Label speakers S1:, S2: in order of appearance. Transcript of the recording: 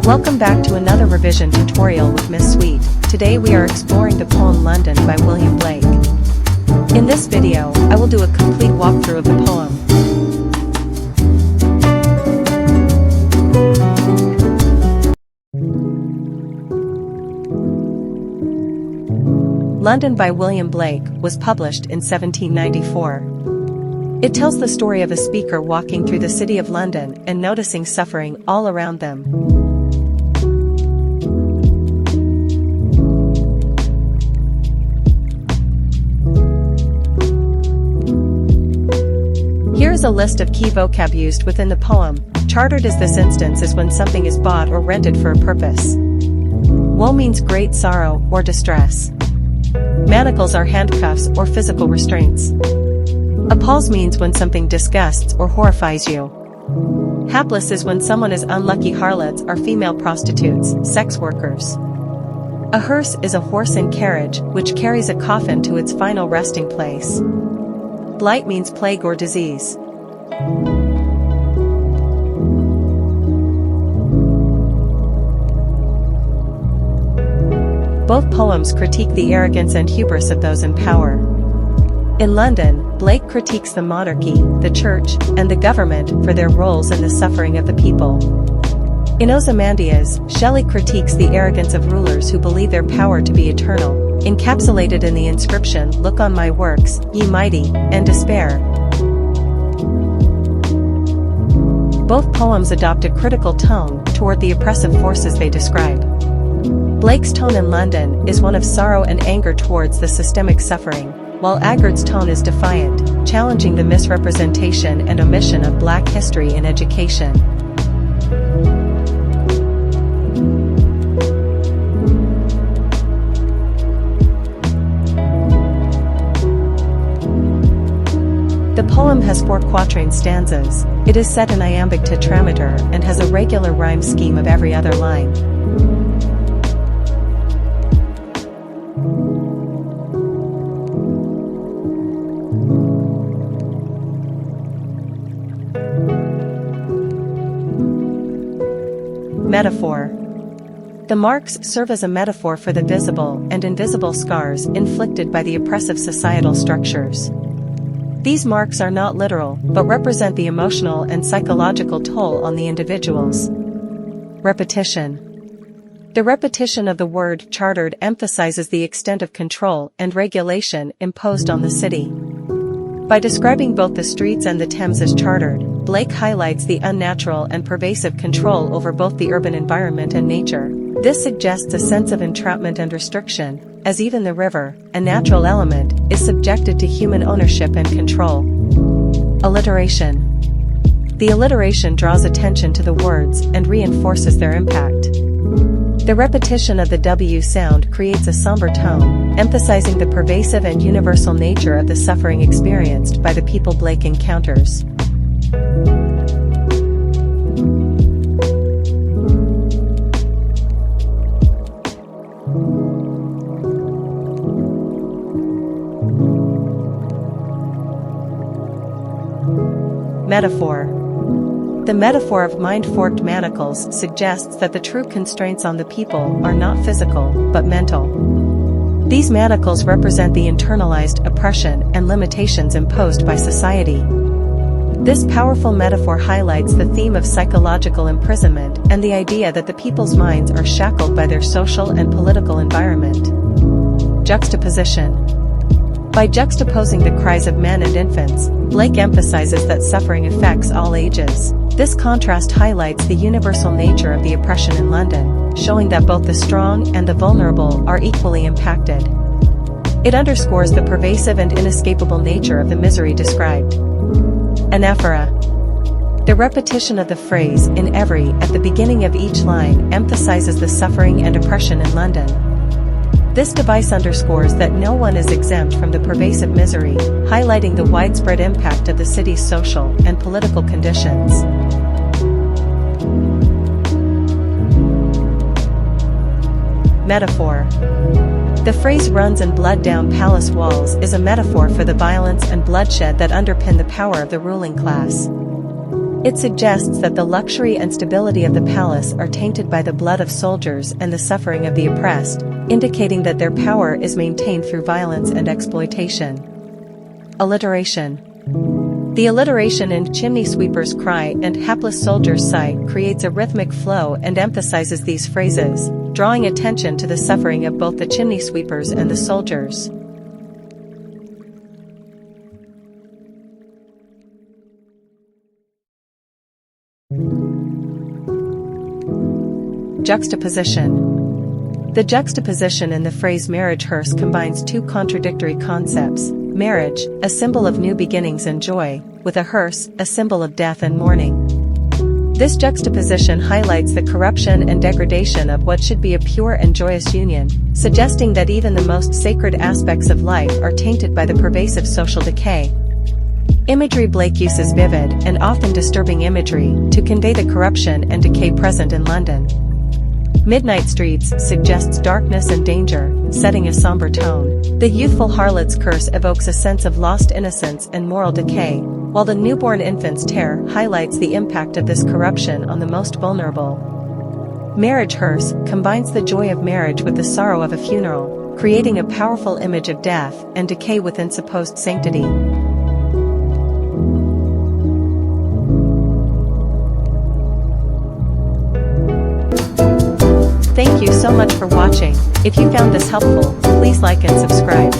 S1: Welcome back to another revision tutorial with Miss Sweet. Today we are exploring the poem London by William Blake. In this video, I will do a complete walkthrough of the poem. London by William Blake was published in 1794. It tells the story of a speaker walking through the city of London and noticing suffering all around them. Here is a list of key vocab used within the poem. Chartered is this instance is when something is bought or rented for a purpose. Woe means great sorrow or distress. Manacles are handcuffs or physical restraints. Appalls means when something disgusts or horrifies you. Hapless is when someone is unlucky. Harlots are female prostitutes, sex workers. A hearse is a horse and carriage which carries a coffin to its final resting place. Blight means plague or disease. Both poems critique the arrogance and hubris of those in power. In London, Blake critiques the monarchy, the church, and the government for their roles in the suffering of the people. In Ozymandias, Shelley critiques the arrogance of rulers who believe their power to be eternal, encapsulated in the inscription, "Look on my works, ye mighty, and despair." Both poems adopt a critical tone toward the oppressive forces they describe. Blake's tone in London is one of sorrow and anger towards the systemic suffering, while Agard's tone is defiant, challenging the misrepresentation and omission of Black history in education. The poem has 4 quatrain stanzas. It is set in iambic tetrameter and has a regular rhyme scheme of every other line. Metaphor. The marks serve as a metaphor for the visible and invisible scars inflicted by the oppressive societal structures. These marks are not literal, but represent the emotional and psychological toll on the individuals. Repetition. The repetition of the word chartered emphasizes the extent of control and regulation imposed on the city. By describing both the streets and the Thames as chartered, Blake highlights the unnatural and pervasive control over both the urban environment and nature. This suggests a sense of entrapment and restriction, as even the river, a natural element, is subjected to human ownership and control. Alliteration. The alliteration draws attention to the words and reinforces their impact. The repetition of the W sound creates a somber tone, emphasizing the pervasive and universal nature of the suffering experienced by the people Blake encounters. Metaphor. The metaphor of mind-forked manacles suggests that the true constraints on the people are not physical, but mental. These manacles represent the internalized oppression and limitations imposed by society. This powerful metaphor highlights the theme of psychological imprisonment and the idea that the people's minds are shackled by their social and political environment. Juxtaposition. By juxtaposing the cries of men and infants, Blake emphasizes that suffering affects all ages. This contrast highlights the universal nature of the oppression in London, showing that both the strong and the vulnerable are equally impacted. It underscores the pervasive and inescapable nature of the misery described. Anaphora. The repetition of the phrase "in every" at the beginning of each line emphasizes the suffering and oppression in London. This device underscores that no one is exempt from the pervasive misery, highlighting the widespread impact of the city's social and political conditions. Metaphor. The phrase "runs and blood down palace walls" is a metaphor for the violence and bloodshed that underpin the power of the ruling class. It suggests that the luxury and stability of the palace are tainted by the blood of soldiers and the suffering of the oppressed, indicating that their power is maintained through violence and exploitation. Alliteration. The alliteration in "chimney sweepers cry" and "hapless soldiers sigh" creates a rhythmic flow and emphasizes these phrases, drawing attention to the suffering of both the chimney sweepers and the soldiers. Juxtaposition. The juxtaposition in the phrase marriage hearse combines two contradictory concepts: marriage, a symbol of new beginnings and joy, with a hearse, a symbol of death and mourning. This juxtaposition highlights the corruption and degradation of what should be a pure and joyous union, suggesting that even the most sacred aspects of life are tainted by the pervasive social decay. Imagery. Blake uses vivid and often disturbing imagery to convey the corruption and decay present in London. Midnight Streets suggests darkness and danger, setting a somber tone. The youthful harlot's curse evokes a sense of lost innocence and moral decay, while the newborn infant's terror highlights the impact of this corruption on the most vulnerable. Marriage hearse combines the joy of marriage with the sorrow of a funeral, creating a powerful image of death and decay within supposed sanctity. Thank you so much for watching. If you found this helpful, please like and subscribe.